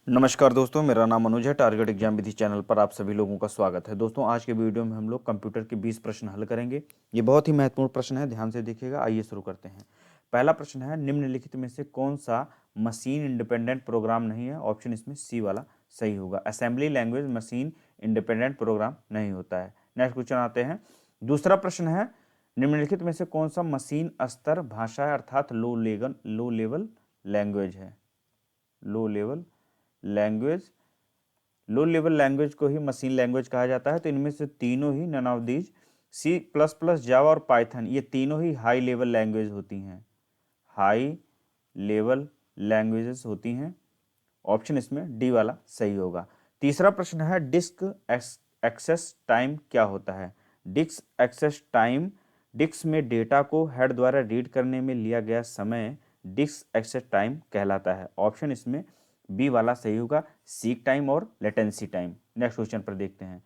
नमस्कार दोस्तों, मेरा नाम अनुज है। टारगेट एग्जाम विधि चैनल पर आप सभी लोगों का स्वागत है। दोस्तों, आज के वीडियो में हम लोग कंप्यूटर के 20 प्रश्न हल करेंगे। ये बहुत ही महत्वपूर्ण प्रश्न है, ध्यान से देखिएगा। आइए शुरू करते हैं। पहला प्रश्न है, निम्नलिखित में से कौन सा मशीन इंडिपेंडेंट प्रोग्राम नहीं है? ऑप्शन इसमें सी वाला सही होगा। Assembly language machine independent program नहीं होता है। नेक्स्ट क्वेश्चन आते हैं। दूसरा प्रश्न है, निम्नलिखित में से कौन सा मशीन स्तर भाषा है अर्थात लो लेवल लैंग्वेज है? लो लेवल लैंग्वेज को ही मशीन लैंग्वेज कहा जाता है। तो इनमें से तीनों ही, none of these, C plus plus, Java और पाइथन, ये तीनों ही हाई लेवल लैंग्वेज होती हैं। हाई लेवल लैंग्वेजेस होती हैं। ऑप्शन इसमें डी वाला सही होगा। तीसरा प्रश्न है, डिस्क एक्सेस टाइम क्या होता है? डिस्क एक्सेस टाइम, डिस्क में डेटा को हेड द्वारा रीड करने में लिया गया समय डिस्क एक्सेस टाइम कहलाता है। ऑप्शन इसमें बी वाला सही होगा, सीक टाइम और लेटेंसी टाइम। नेक्स्ट क्वेश्चन पर देखते हैं।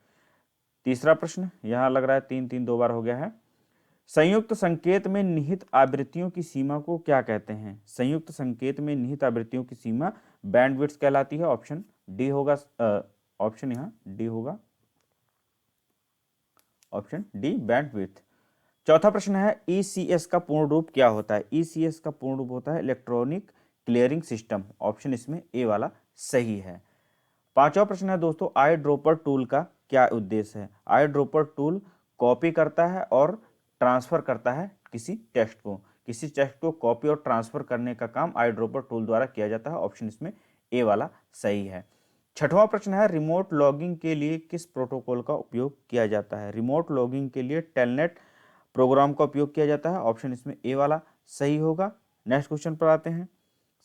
तीसरा प्रश्न यहां लग रहा है तीन तीन दो बार हो गया है। संयुक्त संकेत में निहित आवृत्तियों की सीमा को क्या कहते हैं? संयुक्त संकेत में निहित आवृत्तियों की सीमा बैंडविड्थ कहलाती है। ऑप्शन डी होगा, ऑप्शन यहां डी होगा, ऑप्शन डी बैंडविड्थ। चौथा प्रश्न है, ईसीएस का पूर्ण रूप क्या होता है? ईसीएस का पूर्ण रूप होता है इलेक्ट्रॉनिक क्लियरिंग सिस्टम। ऑप्शन इसमें ए वाला सही है। पांचवा प्रश्न है दोस्तों, आई ड्रॉपर टूल का क्या उद्देश्य है? आई ड्रॉपर टूल कॉपी करता है और ट्रांसफर करता है किसी टेक्स्ट को कॉपी और ट्रांसफर करने का काम आई ड्रॉपर टूल द्वारा किया जाता है। ऑप्शन इसमें ए वाला सही है। छठवां प्रश्न है, रिमोट लॉगिंग के लिए किस प्रोटोकॉल का उपयोग किया जाता है? रिमोट लॉगिंग के लिए टेलनेट प्रोग्राम का उपयोग किया जाता है। ऑप्शन इसमें ए वाला सही होगा। नेक्स्ट क्वेश्चन पर आते हैं।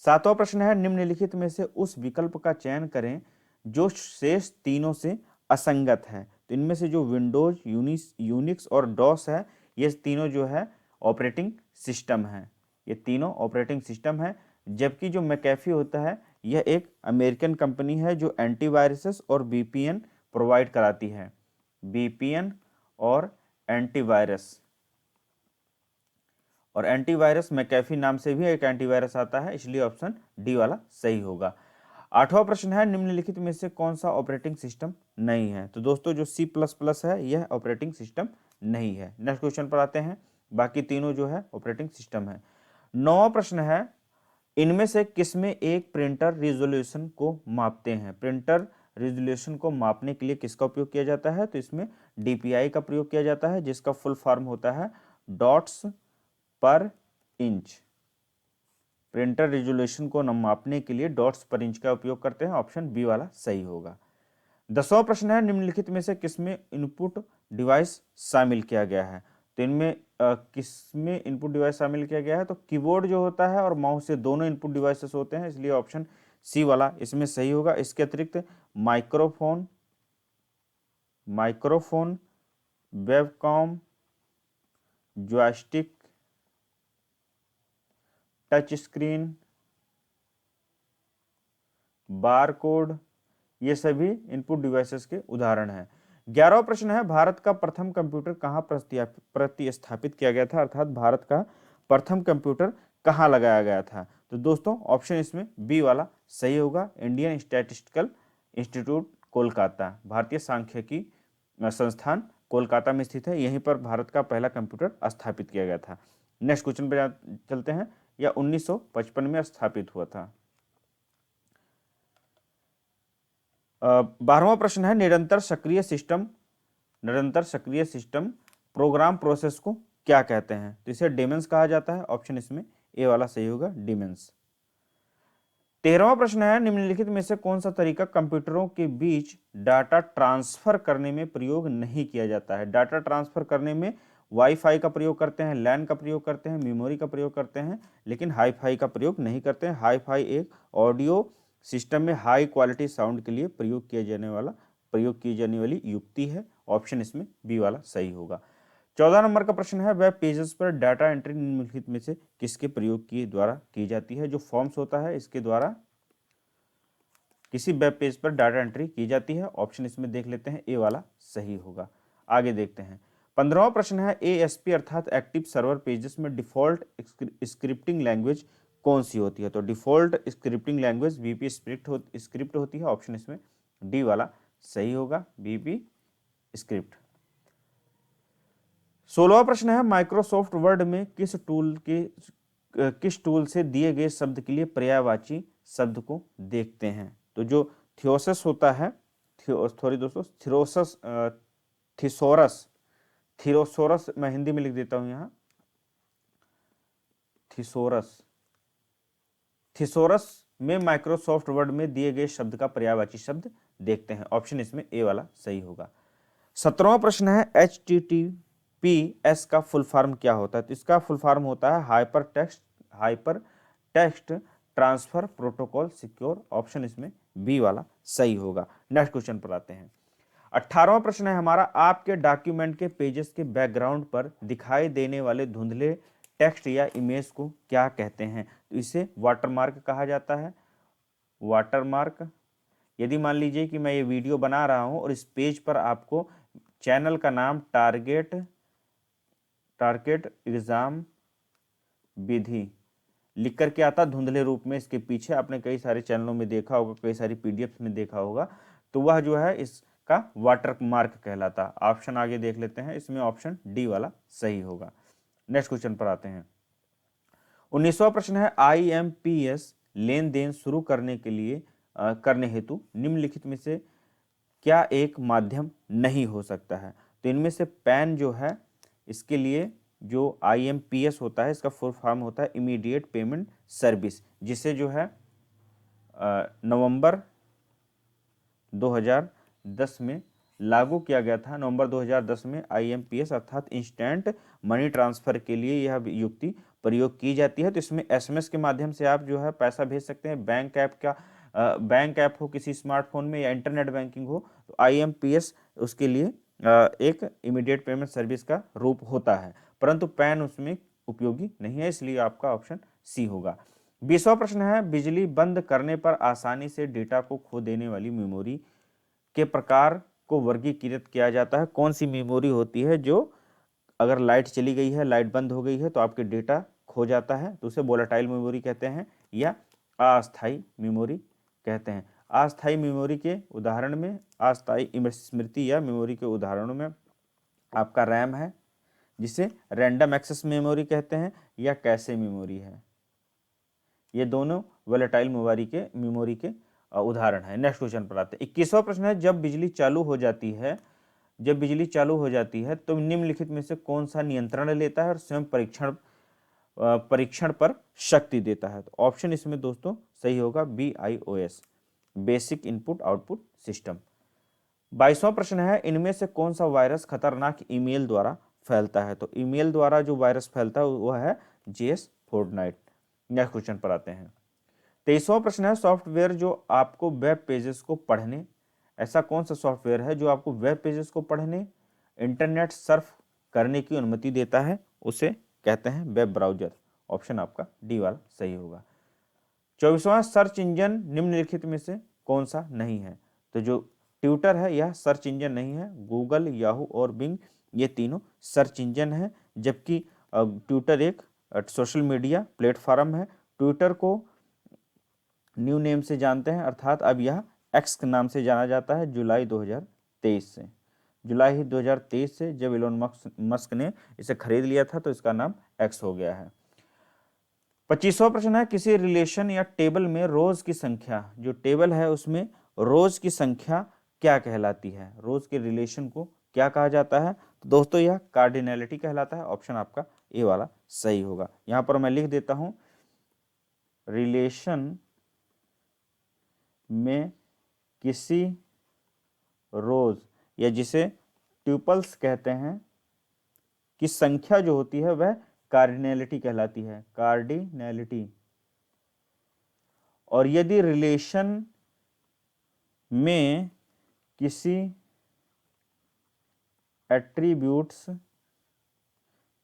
सातवां प्रश्न है, निम्नलिखित में से उस विकल्प का चयन करें जो शेष तीनों से असंगत है। तो इनमें से जो विंडोज, यूनिक्स और डॉस है, ये तीनों जो है ऑपरेटिंग सिस्टम है। ये तीनों ऑपरेटिंग सिस्टम है। जबकि जो मैकेफी होता है, यह एक अमेरिकन कंपनी है जो एंटीवायरसेस और बीपीएन प्रोवाइड कराती है। बीपीएन और एंटीवायरस, और एंटीवायरस मैकेफी नाम से भी एक एंटीवायरस आता है, इसलिए ऑप्शन डी वाला सही होगा। आठवां प्रश्न है, निम्नलिखित में से कौन सा ऑपरेटिंग सिस्टम नहीं है? तो दोस्तों, जो सी प्लस प्लस है, यह ऑपरेटिंग सिस्टम नहीं है। नेक्स्ट क्वेश्चन पर आते हैं। बाकी तीनों जो है ऑपरेटिंग सिस्टम है। नौवां प्रश्न है, इनमें से किसमें एक प्रिंटर रिजोल्यूशन को मापते हैं? प्रिंटर रिजोल्यूशन को मापने के लिए किसका उपयोग किया जाता है? तो इसमें डीपीआई का प्रयोग किया जाता है, जिसका फुल फॉर्म होता है डॉट्स पर इंच। प्रिंटर रिजोल्यूशन को मापने के लिए डॉट्स पर इंच का उपयोग करते हैं। ऑप्शन बी वाला सही होगा। 10वां प्रश्न है, निम्नलिखित में से किसमें इनपुट डिवाइस शामिल किया गया है? तो इनमें किसमें इनपुट डिवाइस शामिल किया गया है? तो कीबोर्ड जो होता है और माउस, से दोनों इनपुट डिवाइसेस होते हैं, इसलिए ऑप्शन सी वाला इसमें सही होगा। इसके अतिरिक्त microphone, webcam, joystick, touch screen, barcode, ये सभी इनपुट डिवाइसेस के उदाहरण हैं। 11वां प्रश्न है, भारत का प्रथम कंप्यूटर कहाँ प्रतिस्थापित किया गया था? अर्थात भारत का प्रथम कंप्यूटर कहाँ लगाया गया था? तो दोस्तों, ऑप्शन इसमें बी वाला सही होगा, इंडियन स्टैटिस्टिकल इंस्टीट्यूट कोलकाता, भारतीय सांख्यिकी संस्थान कोलकाता में स्थित है। यहीं पर भारत का पहला कंप्यूटर स्थापित किया गया था। नेक्स्ट क्वेश्चन पर चलते हैं। यह 1955 में स्थापित हुआ था। 12वां प्रश्न है, निरंतर सक्रिय सिस्टम प्रोग्राम प्रोसेस को क्या कहते हैं? तो इसे डेमेंस कहा जाता है। ऑप्शन इसमें ए वाला सही होगा, डेमेंस। 13वां प्रश्न है, निम्नलिखित में से कौन सा तरीका कंप्यूटरों के बीच डाटा ट्रांसफर करने में प्रयोग नहीं किया जाता है? डाटा ट्रांसफर करने में वाईफाई का प्रयोग करते हैं, लैन का प्रयोग करते हैं, मेमोरी का प्रयोग करते हैं, लेकिन हाईफाई का प्रयोग नहीं करते हैं। हाईफाई एक ऑडियो सिस्टम में हाई क्वालिटी साउंड के लिए प्रयोग की जाने वाली युक्ति है। ऑप्शन इसमें बी वाला सही होगा। 14 नंबर का प्रश्न है, वेब पेजेस पर डाटा एंट्री निम्नलिखित में से किसके प्रयोग के द्वारा की जाती है? जो फॉर्म्स होता है, इसके द्वारा किसी वेब पेज पर डाटा एंट्री की जाती है। ऑप्शन इसमें देख लेते हैं, ए वाला सही होगा। आगे देखते हैं। 15वां प्रश्न है, एएसपी अर्थात एक्टिव सर्वर पेजेस में डिफॉल्ट स्क्रिप्टिंग लैंग्वेज कौन सी होती है? तो default scripting language VP script होती है। ऑप्शन इसमें डी वाला सही होगा, वीपी स्क्रिप्ट। 16वां प्रश्न है माइक्रोसॉफ्ट वर्ड में किस टूल से दिए गए शब्द के लिए पर्यायवाची शब्द को देखते हैं? तो जो थियोसस होता है, सॉरी दोस्तों, थिरोसोरस मैं हिंदी में लिख देता हूं यहाँ, थिसोरस में माइक्रोसॉफ्ट वर्ड में दिए गए शब्द का पर्यायवाची शब्द देखते हैं। ऑप्शन इसमें ए वाला सही होगा। 17वां प्रश्न है HTTPS का फुल फॉर्म क्या होता है? तो इसका फुल फॉर्म होता है hyper text transfer protocol secure. Option इसमें बी वाला सही होगा। नेक्स्ट क्वेश्चन पर आते हैं। 18वां प्रश्न है हमारा, आपके डॉक्यूमेंट के पेजेस के बैकग्राउंड पर दिखाई देने वाले धुंधले टेक्स्ट या इमेज को क्या कहते हैं? तो इसे वाटरमार्क कहा जाता है। वाटरमार्क। यदि मान लीजिए कि मैं ये वीडियो बना रहा हूं और इस पेज पर आपको चैनल का नाम टारगेट एग्जाम विधि लिख करके आता धुंधले रूप में, इसके पीछे आपने कई सारे चैनलों में देखा होगा, कई सारी पीडीएफ में देखा होगा, तो वह जो है इसका वाटरमार्क कहलाता। ऑप्शन आगे देख लेते हैं, इसमें ऑप्शन डी वाला सही होगा। नेक्स्ट क्वेश्चन पर आते हैं। 19वां प्रश्न है IMPS लेन देन शुरू करने हेतु निम्नलिखित में से क्या एक माध्यम नहीं हो सकता है? तो इनमें से पैन जो है, इसके लिए जो IMPS होता है इसका फुल फॉर्म होता है इमीडिएट पेमेंट सर्विस, जिसे जो है नवंबर 2010 में लागू किया गया था। नवंबर 2010 में IMPS अर्थात इंस्टेंट मनी ट्रांसफर के लिए यह युक्ति प्रयोग की जाती है। तो इसमें SMS के माध्यम से आप जो है पैसा भेज सकते हैं। बैंक ऐप हो किसी स्मार्टफोन में या इंटरनेट बैंकिंग हो, तो IMPS उसके लिए एक इमीडिएट पेमेंट सर्विस का रूप होता है, परंतु पैन उसमें उपयोगी नहीं है, इसलिए आपका ऑप्शन सी होगा। 20वां प्रश्न है, बिजली बंद करने पर आसानी से डेटा को खो देने वाली मेमोरी के प्रकार को वर्गीकृत किया जाता है? कौन सी मेमोरी होती है जो अगर लाइट चली गई है, लाइट बंद हो गई है तो आपके डेटा खो जाता है? तो उसे वोलेटाइल मेमोरी कहते हैं या अस्थायी मेमोरी कहते हैं। अस्थायी मेमोरी के उदाहरण में, अस्थायी स्मृति या मेमोरी के उदाहरणों में आपका रैम है, जिसे रैंडम एक्सेस मेमोरी कहते हैं, या कैशे मेमोरी है। ये दोनों वोलेटाइल मेमोरी के उदाहरण है। नेक्स्ट क्वेश्चन पर आते हैं। 21वां प्रश्न है, जब बिजली चालू हो जाती है तो निम्नलिखित में से कौन सा नियंत्रण लेता है और स्वयं परीक्षण पर शक्ति देता है? तो ऑप्शन इसमें दोस्तों सही होगा BIOS, basic input output system. 22वां प्रश्न है, इनमें से कौन सा वायरस खतरनाक ईमेल द्वारा फैलता है? तो ईमेल द्वारा जो वायरस फैलता है वह है JS फोर्टनाइट। नेक्स्ट क्वेश्चन पर आते हैं। 23वां प्रश्न है, सॉफ्टवेयर जो आपको वेब पेजेस को पढ़ने, ऐसा कौन सा सॉफ्टवेयर है जो आपको वेब पेजेस को पढ़ने, इंटरनेट सर्फ करने की अनुमति देता है? उसे कहते हैं वेब ब्राउजर। ऑप्शन आपका डी वाला सही होगा। 24वां, सर्च इंजन निम्नलिखित में से कौन सा नहीं है? तो जो ट्विटर है यह सर्च इंजन नहीं है। गूगल, याहू और बिंग ये तीनों सर्च इंजन है, जबकि ट्विटर एक सोशल मीडिया प्लेटफॉर्म है। ट्विटर को न्यू नेम से जानते हैं, अर्थात अब यह एक्स के नाम से जाना जाता है जुलाई 2023 से जब इलोन मस्क ने इसे खरीद लिया था तो इसका नाम एक्स हो गया है। 25वां प्रश्न है, किसी रिलेशन या टेबल में रोज की संख्या, जो टेबल है उसमें रोज की संख्या क्या कहलाती है? रोज के रिलेशन को क्या कहा जाता है? तो दोस्तों यह कार्डिनैलिटी कहलाता है। ऑप्शन आपका ए वाला सही होगा। यहां पर मैं लिख देता हूं, रिलेशन में किसी रोज या जिसे ट्यूपल्स कहते हैं की संख्या जो होती है वह कार्डिनैलिटी कहलाती है, कार्डिनैलिटी। और यदि रिलेशन में किसी एट्रीब्यूट्स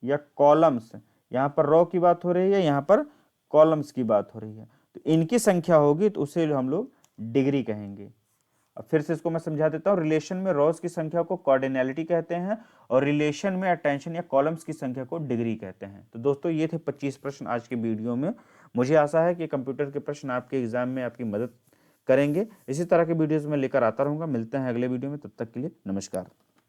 या कॉलम्स, यहां पर रो की बात हो रही है, यहां पर कॉलम्स की बात हो रही है, तो इनकी संख्या होगी तो उसे हम लोग डिग्री कहेंगे। अब फिर से इसको मैं समझा देता हूं, रिलेशन में रोज की संख्या को कार्डिनैलिटी कहते हैं और रिलेशन में अटेंशन या कॉलम्स की संख्या को डिग्री कहते हैं। तो दोस्तों ये थे 25 प्रश्न आज के वीडियो में। मुझे आशा है कि कंप्यूटर के प्रश्न आपके एग्जाम में आपकी मदद करेंगे। इसी तरह के वीडियोस मैं लेकर आता रहूँगा। मिलते हैं अगले वीडियो में, तब तक के लिए नमस्कार।